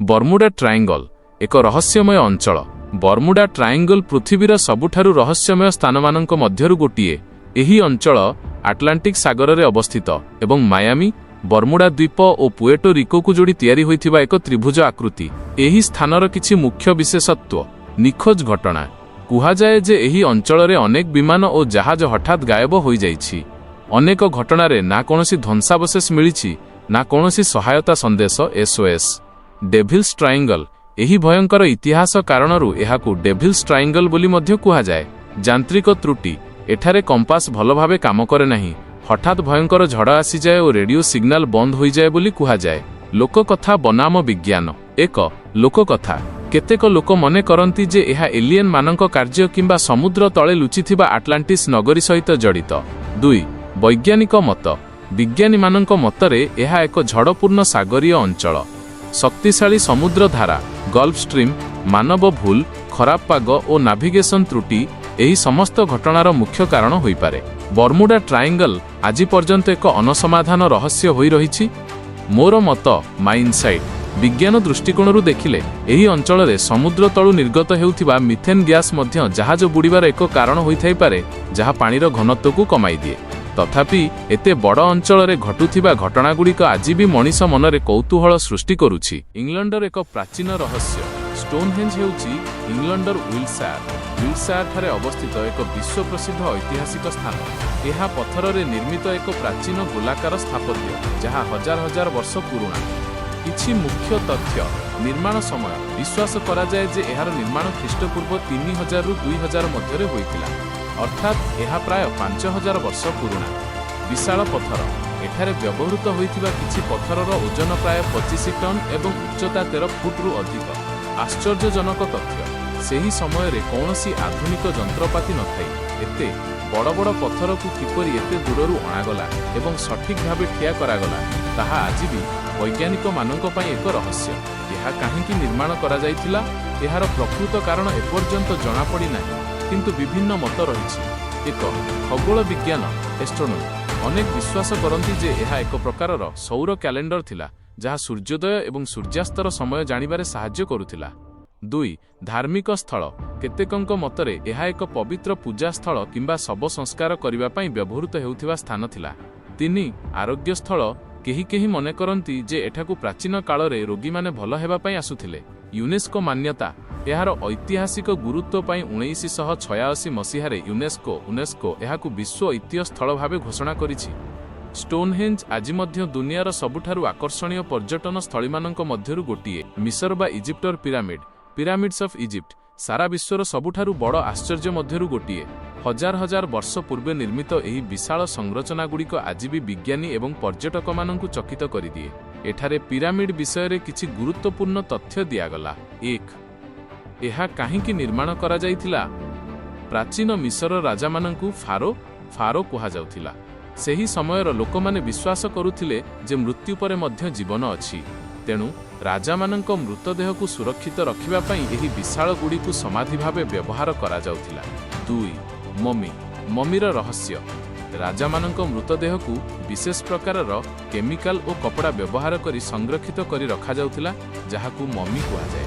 ବର୍ମୁଡା triangle ଏକ ରହସ୍ୟମୟ ଅଞ୍ଚଳ। ବର୍ମୁଡା ଟ୍ରାଏଙ୍ଗଲ ପୃଥିବୀର ସବୁଠାରୁ ରହସ୍ୟମୟ ସ୍ଥାନମାନଙ୍କ ମଧ୍ୟରୁ ଗୋଟିଏ। ଏହି ଅଞ୍ଚଳ ଆଟଲାଣ୍ଟିକ୍ ସାଗରରେ ଅବସ୍ଥିତ ଏବଂ ମାୟାମି, ବର୍ମୁଡା ଦ୍ୱୀପ ଓ ପୁଏର୍ଟୋ ରିକୋକୁ ଯୋଡ଼ି ତିଆରି ହୋଇଥିବା ଏକ ତ୍ରିଭୁଜ ଆକୃତି। ଏହି ସ୍ଥାନର କିଛି ମୁଖ୍ୟ ବିଶେଷତ୍ୱ। ନିଖୋଜ ଘଟଣା। କୁହାଯାଏ ଯେ ଏହି ଅଞ୍ଚଳରେ ଅନେକ ବିମାନ ଓ ଜାହାଜ ହଠାତ୍ ଗାୟବ ହୋଇଯାଇଛି। ଅନେକ ଘଟଣାରେ ନା କୌଣସି ଧ୍ୱଂସାବଶେଷ ମିଳିଛି ନା କୌଣସି ସହାୟତା ସନ୍ଦେଶ SOS। Devils triangle. ଏହି ଭୟଙ୍କର ଇତିହାସ କାରଣରୁ ଏହାକୁ ଡେଭିଲ୍ସ ଟ୍ରାଏଙ୍ଗଲ ବୋଲି ମଧ୍ୟ କୁହାଯାଏ। ଯାନ୍ତ୍ରିକ ତ୍ରୁଟି। ଏଠାରେ କମ୍ପାସ ଭଲ ଭାବେ କାମ କରେ ନାହିଁ। ହଠାତ୍ ଭୟଙ୍କର ଝଡ଼ ଆସିଯାଏ ଓ ରେଡିଓ ସିଗ୍ନାଲ ବନ୍ଦ ହୋଇଯାଏ ବୋଲି କୁହାଯାଏ। ଲୋକକଥା ବନାମ ବିଜ୍ଞାନ। 1. ଲୋକକଥା। କେତେକ ଲୋକ ମନେ କରନ୍ତି ଯେ ଏହା ଏଲିଏନ୍ ମାନଙ୍କ କାର୍ଯ୍ୟ କିମ୍ବା ସମୁଦ୍ର ତଳେ ଲୁଚିଥିବା ଆଟଲାଣ୍ଟିସ୍ ନଗରୀ ସହିତ ଜଡ଼ିତ। 2. ବୈଜ୍ଞାନିକ ମତ। ବିଜ୍ଞାନୀମାନଙ୍କ ମତରେ ଏହା ଏକ ଝଡ଼ପୂର୍ଣ୍ଣ ସାଗରୀୟ ଅଞ୍ଚଳ। ଶକ୍ତିଶାଳୀ ସମୁଦ୍ର ଧାରା, ଗଲ୍ଫ ଷ୍ଟ୍ରିମ୍, ମାନବ ଭୁଲ, ଖରାପ ପାଗ ଓ ନାଭିଗେସନ ତ୍ରୁଟି ଏହି ସମସ୍ତ ଘଟଣାର ମୁଖ୍ୟ କାରଣ ହୋଇପାରେ। ବର୍ମୁଡା ଟ୍ରାଏଙ୍ଗଲ ଆଜି ପର୍ଯ୍ୟନ୍ତ ଏକ ଅନସମାଧାନ ରହସ୍ୟ ହୋଇ ରହିଛି। ମୋର ମତ, ମାଇ ଇନସାଇଟ୍। ବିଜ୍ଞାନ ଦୃଷ୍ଟିକୋଣରୁ ଦେଖିଲେ ଏହି ଅଞ୍ଚଳରେ ସମୁଦ୍ର ତଳୁ ନିର୍ଗତ ହେଉଥିବା ମିଥେନ୍ ଗ୍ୟାସ୍ ମଧ୍ୟ ଜାହାଜ ବୁଡ଼ିବାର ଏକ କାରଣ ହୋଇଥାଇପାରେ, ଯାହା ପାଣିର ଘନତ୍ୱକୁ କମାଇଦିଏ। ତଥାପି ଏତେ ବଡ଼ ଅଞ୍ଚଳରେ ଘଟୁଥିବା ଘଟଣାଗୁଡ଼ିକ ଆଜି ବି ମଣିଷ ମନରେ କୌତୂହଳ ସୃଷ୍ଟି କରୁଛି। ଇଂଲଣ୍ଡର ଏକ ପ୍ରାଚୀନ ରହସ୍ୟ। ଷ୍ଟୋନହେଞ୍ଜ ହେଉଛି ଇଂଲଣ୍ଡର ୱିଲସାୟାରଠାରେ ଅବସ୍ଥିତ ଏକ ବିଶ୍ୱ ପ୍ରସିଦ୍ଧ ଐତିହାସିକ ସ୍ଥାନ। ଏହା ପଥରରେ ନିର୍ମିତ ଏକ ପ୍ରାଚୀନ ଗୋଲାକାର ସ୍ଥାପତ୍ୟ, ଯାହା ହଜାର ହଜାର ବର୍ଷ ପୁରୁଣା। କିଛି ମୁଖ୍ୟ ତଥ୍ୟ। ନିର୍ମାଣ ସମୟ। ବିଶ୍ୱାସ କରାଯାଏ ଯେ ଏହାର ନିର୍ମାଣ ଖ୍ରୀଷ୍ଟପୂର୍ବ 3000ରୁ 2000 ମଧ୍ୟରେ ହୋଇଥିଲା, ଅର୍ଥାତ୍ ଏହା ପ୍ରାୟ 5000 ବର୍ଷ ପୁରୁଣା। ବିଶାଳ ପଥର। ଏଠାରେ ବ୍ୟବହୃତ ହୋଇଥିବା କିଛି ପଥରର ଓଜନ ପ୍ରାୟ 25 ଟନ୍ ଏବଂ ଉଚ୍ଚତା 13 ଫୁଟରୁ ଅଧିକ। ଆଶ୍ଚର୍ଯ୍ୟଜନକ ତଥ୍ୟ। ସେହି ସମୟରେ କୌଣସି ଆଧୁନିକ ଯନ୍ତ୍ରପାତି ନଥାଇ ଏତେ ବଡ଼ ବଡ଼ ପଥରକୁ କିପରି ଏତେ ଦୂରରୁ ଅଣାଗଲା ଏବଂ ସଠିକ୍ ଭାବେ ଠିଆ କରାଗଲା, ତାହା ଆଜି ବି ବୈଜ୍ଞାନିକମାନଙ୍କ ପାଇଁ ଏକ ରହସ୍ୟ। ଏହା କାହିଁକି ନିର୍ମାଣ କରାଯାଇଥିଲା, ଏହାର ପ୍ରକୃତ କାରଣ ଏପର୍ଯ୍ୟନ୍ତ ଜଣାପଡ଼ିନାହିଁ, କିନ୍ତୁ ବିଭିନ୍ନ ମତ ରହିଛି। 1. ଖଗୋଳ ବିଜ୍ଞାନ, ଏଷ୍ଟ୍ରୋନୋମି। ଅନେକ ବିଶ୍ୱାସ କରନ୍ତି ଯେ ଏହା ଏକ ପ୍ରକାରର ସୌର କ୍ୟାଲେଣ୍ଡର ଥିଲା, ଯାହା ସୂର୍ଯ୍ୟୋଦୟ ଏବଂ ସୂର୍ଯ୍ୟାସ୍ତର ସମୟ ଜାଣିବାରେ ସାହାଯ୍ୟ କରୁଥିଲା। 2. ଧାର୍ମିକ ସ୍ଥଳ। କେତେକଙ୍କ ମତରେ ଏହା ଏକ ପବିତ୍ର ପୂଜାସ୍ଥଳ କିମ୍ବା ଶବ ସଂସ୍କାର କରିବା ପାଇଁ ବ୍ୟବହୃତ ହେଉଥିବା ସ୍ଥାନ ଥିଲା। 3. ଆରୋଗ୍ୟ ସ୍ଥଳ। କେହି ମନେ କରନ୍ତି ଯେ ଏଠାକୁ ପ୍ରାଚୀନ କାଳରେ ରୋଗୀମାନେ ଭଲ ହେବା ପାଇଁ ଆସୁଥିଲେ। ୟୁନେସ୍କୋ ମାନ୍ୟତା। ଏହାର ଐତିହାସିକ ଗୁରୁତ୍ୱ ପାଇଁ 1986 ମସିହାରେ ୟୁନେସ୍କୋ ଏହାକୁ ବିଶ୍ୱ ଐତିହ୍ୟ ସ୍ଥଳ ଭାବେ ଘୋଷଣା କରିଛି। ଷ୍ଟୋନହେଞ୍ଜ ଆଜି ମଧ୍ୟ ଦୁନିଆର ସବୁଠାରୁ ଆକର୍ଷଣୀୟ ପର୍ଯ୍ୟଟନ ସ୍ଥଳୀମାନଙ୍କ ମଧ୍ୟରୁ ଗୋଟିଏ। ମିଶର ବା ଇଜିପ୍ଟର ପିରାମିଡ୍ସ ଅଫ୍ ଇଜିପ୍ଟ ସାରା ବିଶ୍ୱର ସବୁଠାରୁ ବଡ଼ ଆଶ୍ଚର୍ଯ୍ୟ ମଧ୍ୟରୁ ଗୋଟିଏ। ହଜାର ହଜାର ବର୍ଷ ପୂର୍ବେ ନିର୍ମିତ ଏହି ବିଶାଳ ସଂରଚନାଗୁଡ଼ିକ ଆଜି ବି ବିଜ୍ଞାନୀ ଏବଂ ପର୍ଯ୍ୟଟକମାନଙ୍କୁ ଚକିତ କରିଦିଏ। ଏଠାରେ ପିରାମିଡ୍ ବିଷୟରେ କିଛି ଗୁରୁତ୍ୱପୂର୍ଣ୍ଣ ତଥ୍ୟ ଦିଆଗଲା। 1. ଏହା କାହିଁକି ନିର୍ମାଣ କରାଯାଇଥିଲା? ପ୍ରାଚୀନ ମିଶର ରାଜାମାନଙ୍କୁ ଫାରୋ କୁହାଯାଉଥିଲା। ସେହି ସମୟର ଲୋକମାନେ ବିଶ୍ୱାସ କରୁଥିଲେ ଯେ ମୃତ୍ୟୁ ପରେ ମଧ୍ୟ ଜୀବନ ଅଛି। ତେଣୁ ରାଜାମାନଙ୍କ ମୃତଦେହକୁ ସୁରକ୍ଷିତ ରଖିବା ପାଇଁ ଏହି ବିଶାଳଗୁଡ଼ିକୁ ସମାଧି ଭାବେ ବ୍ୟବହାର କରାଯାଉଥିଲା। 2. ମମିର ରହସ୍ୟ। ରାଜାମାନଙ୍କ ମୃତଦେହକୁ ବିଶେଷ ପ୍ରକାରର କେମିକାଲ ଓ କପଡ଼ା ବ୍ୟବହାର କରି ସଂରକ୍ଷିତ କରି ରଖାଯାଉଥିଲା, ଯାହାକୁ ମମି କୁହାଯାଏ।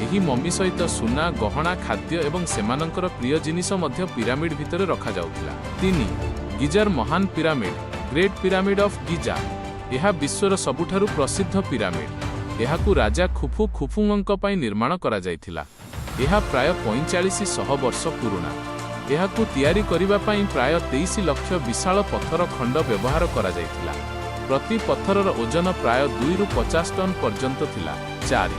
ଏହି ମମି ସହିତ ସୁନା, ଗହଣା, ଖାଦ୍ୟ ଏବଂ ସେମାନଙ୍କର ପ୍ରିୟ ଜିନିଷ ମଧ୍ୟ ପିରାମିଡ୍ ଭିତରେ ରଖାଯାଉଥିଲା। 3. ଗିଜାର ମହାନ ପିରାମିଡ୍, ଗ୍ରେଟ୍ ପିରାମିଡ୍ ଅଫ୍ ଗିଜା। ଏହା ବିଶ୍ୱର ସବୁଠାରୁ ପ୍ରସିଦ୍ଧ ପିରାମିଡ୍। ଏହାକୁ ରାଜା ଖୁଫୁଙ୍କ ପାଇଁ ନିର୍ମାଣ କରାଯାଇଥିଲା। ଏହା ପ୍ରାୟ 4500 ବର୍ଷ ପୁରୁଣା। ଏହାକୁ ତିଆରି କରିବା ପାଇଁ ପ୍ରାୟ 23 ଲକ୍ଷ ବିଶାଳ ପଥର ଖଣ୍ଡ ବ୍ୟବହାର କରାଯାଇଥିଲା। ପ୍ରତି ପଥରର ଓଜନ ପ୍ରାୟ 2ରୁ 50 ଟନ୍ ପର୍ଯ୍ୟନ୍ତ ଥିଲା। 4.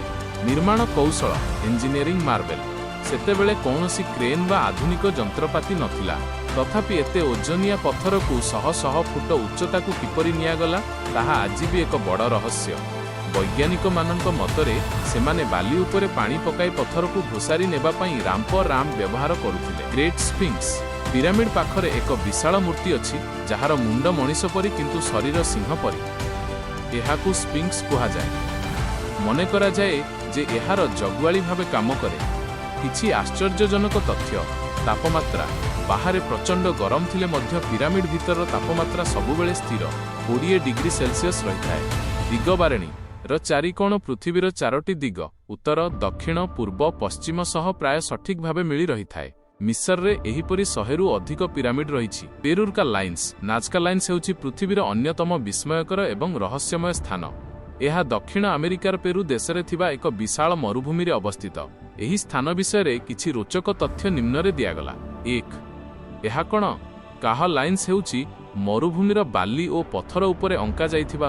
ନିର୍ମାଣ କୌଶଳ, ଇଞ୍ଜିନିୟରିଂ ମାର୍ବେଲ। ସେତେବେଳେ କୌଣସି କ୍ରେନ୍ ବା ଆଧୁନିକ ଯନ୍ତ୍ରପାତି ନଥିଲା। ତଥାପି ଏତେ ଓଜନିଆ ପଥରକୁ ଶହ ଶହ ଫୁଟ ଉଚ୍ଚତାକୁ କିପରି ନିଆଗଲା, ତାହା ଆଜି ବି ଏକ ବଡ଼ ରହସ୍ୟ। ବୈଜ୍ଞାନିକମାନଙ୍କ ମତରେ ସେମାନେ ବାଲି ଉପରେ ପାଣି ପକାଇ ପଥରକୁ ଘୋଷାରି ନେବା ପାଇଁ ରାମ୍ପ ବ୍ୟବହାର କରୁଥିଲେ। ଗ୍ରେଟ୍ ସ୍ଫିଙ୍କ୍ସ। ପିରାମିଡ୍ ପାଖରେ ଏକ ବିଶାଳ ମୂର୍ତ୍ତି ଅଛି, ଯାହାର ମୁଣ୍ଡ ମଣିଷ ପରି କିନ୍ତୁ ଶରୀର ସିଂହ ପରି। ଏହାକୁ ସ୍ଫିଙ୍କ୍ସ କୁହାଯାଏ। ମନେ କରାଯାଏ ଯେ ଏହାର ଜଗୁଆଳି ଭାବେ କାମ କରେ। କିଛି ଆଶ୍ଚର୍ଯ୍ୟଜନକ ତଥ୍ୟ। ତାପମାତ୍ରା। ବାହାରେ ପ୍ରଚଣ୍ଡ ଗରମ ଥିଲେ ମଧ୍ୟ ପିରାମିଡ୍ ଭିତରର ତାପମାତ୍ରା ସବୁବେଳେ ସ୍ଥିର 20 ଡିଗ୍ରୀ ସେଲସିୟସ୍ ରହିଥାଏ। ଦିଗବାରେଣୀ। ର ଚାରିକୋଣ ପୃଥିବୀର ଚାରୋଟି ଦିଗ ଉତ୍ତର, ଦକ୍ଷିଣ, ପୂର୍ବ, ପଶ୍ଚିମ ସହ ପ୍ରାୟ ସଠିକ୍ ଭାବେ ମିଳି ରହିଥାଏ। ମିଶରରେ ଏହିପରି 100ରୁ ଅଧିକ ପିରାମିଡ୍ ରହିଛି। ପେରୁର ନାଜକା ଲାଇନ୍ସ ହେଉଛି ପୃଥିବୀର ଅନ୍ୟତମ ବିସ୍ମୟକର ଏବଂ ରହସ୍ୟମୟ ସ୍ଥାନ। ଏହା ଦକ୍ଷିଣ ଆମେରିକାର ପେରୁ ଦେଶରେ ଥିବା ଏକ ବିଶାଳ ମରୁଭୂମିରେ ଅବସ୍ଥିତ। ଏହି ସ୍ଥାନ ବିଷୟରେ କିଛି ରୋଚକ ତଥ୍ୟ ନିମ୍ନରେ ଦିଆଗଲା। 1. ଏହା କ'ଣ? କାହ ଲାଇନ୍ସ ହେଉଛି ମରୁଭୂମିର ବାଲି ଓ ପଥର ଉପରେ ଅଙ୍କାଯାଇଥିବା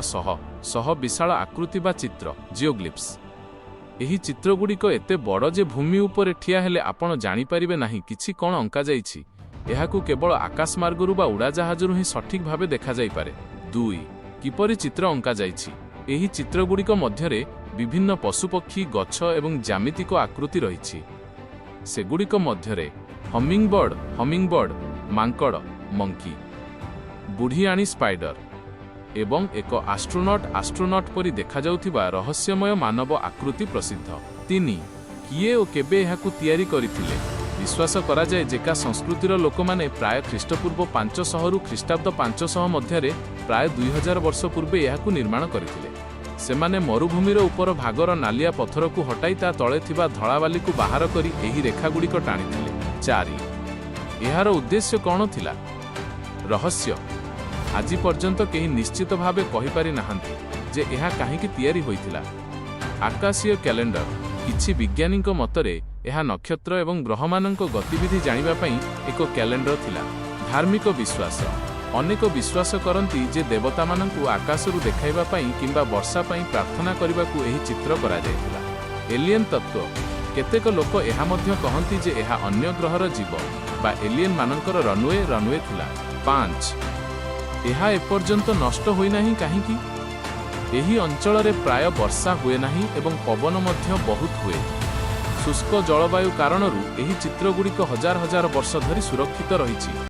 ଶହ ବିଶାଳ ଆକୃତି ବା ଚିତ୍ର ଜିଓଗ୍ଲିପ୍ସ। ଏହି ଚିତ୍ରଗୁଡ଼ିକ ଏତେ ବଡ଼ ଯେ ଭୂମି ଉପରେ ଠିଆ ହେଲେ ଆପଣ ଜାଣିପାରିବେ ନାହିଁ କିଛି କ'ଣ ଅଙ୍କାଯାଇଛି। ଏହାକୁ କେବଳ ଆକାଶମାର୍ଗରୁ ବା ଉଡ଼ାଜାହାଜରୁ ହିଁ ସଠିକ୍ ଭାବେ ଦେଖାଯାଇପାରେ। 2. କିପରି ଚିତ୍ର ଅଙ୍କାଯାଇଛି? ଏହି ଚିତ୍ରଗୁଡ଼ିକ ମଧ୍ୟରେ ବିଭିନ୍ନ ପଶୁପକ୍ଷୀ, ଗଛ ଏବଂ ଜ୍ୟାମିତିକ ଆକୃତି ରହିଛି। ସେଗୁଡ଼ିକ ମଧ୍ୟରେ ହମିଙ୍ଗବର୍ଡ, ମାଙ୍କଡ଼, ମଙ୍କି, ବୁଢ଼ିଆଣୀ ସ୍ପାଇଡର ଏବଂ ଏକ ଆଷ୍ଟ୍ରୋନଟ୍ ପରି ଦେଖାଯାଉଥିବା ରହସ୍ୟମୟ ମାନବ ଆକୃତି ପ୍ରସିଦ୍ଧ। 3. କିଏ ଓ କେବେ ଏହାକୁ ତିଆରି କରିଥିଲେ? ବିଶ୍ୱାସ କରାଯାଏ ଜେକା ସଂସ୍କୃତିର ଲୋକମାନେ ପ୍ରାୟ ଖ୍ରୀଷ୍ଟପୂର୍ବ 500ରୁ ଖ୍ରୀଷ୍ଟାବ୍ଦ 500 ମଧ୍ୟରେ ପ୍ରାୟ 2000 ବର୍ଷ ପୂର୍ବେ ଏହାକୁ ନିର୍ମାଣ କରିଥିଲେ। ସେମାନେ ମରୁଭୂମିର ଉପର ଭାଗର ନାଲିଆ ପଥରକୁ ହଟାଇ ତା ତଳେ ଥିବା ଧଳାବାଲିକୁ ବାହାର କରି ଏହି ରେଖାଗୁଡ଼ିକ ଟାଣିଥିଲେ। 4. ଏହାର ଉଦ୍ଦେଶ୍ୟ କ'ଣ ଥିଲା? ରହସ୍ୟ। ଆଜି ପର୍ଯ୍ୟନ୍ତ କେହି ନିଶ୍ଚିତ ଭାବେ କହିପାରି ନାହାନ୍ତି ଯେ ଏହା କାହିଁକି ତିଆରି ହୋଇଥିଲା। ଆକାଶୀୟ କ୍ୟାଲେଣ୍ଡର। କିଛି ବିଜ୍ଞାନୀଙ୍କ ମତରେ ଏହା ନକ୍ଷତ୍ର ଏବଂ ଗ୍ରହମାନଙ୍କ ଗତିବିଧି ଜାଣିବା ପାଇଁ ଏକ କ୍ୟାଲେଣ୍ଡର ଥିଲା। ଧାର୍ମିକ ବିଶ୍ୱାସ। ଅନେକ ବିଶ୍ୱାସ କରନ୍ତି ଯେ ଦେବତାମାନଙ୍କୁ ଆକାଶରୁ ଦେଖାଇବା ପାଇଁ କିମ୍ବା ବର୍ଷା ପାଇଁ ପ୍ରାର୍ଥନା କରିବାକୁ ଏହି ଚିତ୍ର କରାଯାଇଥିଲା। ଏଲିଏନ୍ ତତ୍ତ୍ୱ। କେତେକ ଲୋକ ଏହା ମଧ୍ୟ କହନ୍ତି ଯେ ଏହା ଅନ୍ୟ ଗ୍ରହର ଜୀବ ବା ଏଲିଏନ୍ ମାନଙ୍କର ରନୱେ ଥିଲା। 5. ଏହା ଏପର୍ଯ୍ୟନ୍ତ ନଷ୍ଟ ହୋଇନାହିଁ କାହିଁକି? ଏହି ଅଞ୍ଚଳରେ ପ୍ରାୟ ବର୍ଷା ହୁଏ ନାହିଁ ଏବଂ ପବନ ମଧ୍ୟ ବହୁତ ହୁଏ। ଶୁଷ୍କ ଜଳବାୟୁ କାରଣରୁ ଏହି ଚିତ୍ରଗୁଡ଼ିକ ହଜାର ବର୍ଷ ଧରି ସୁରକ୍ଷିତ ରହିଛି।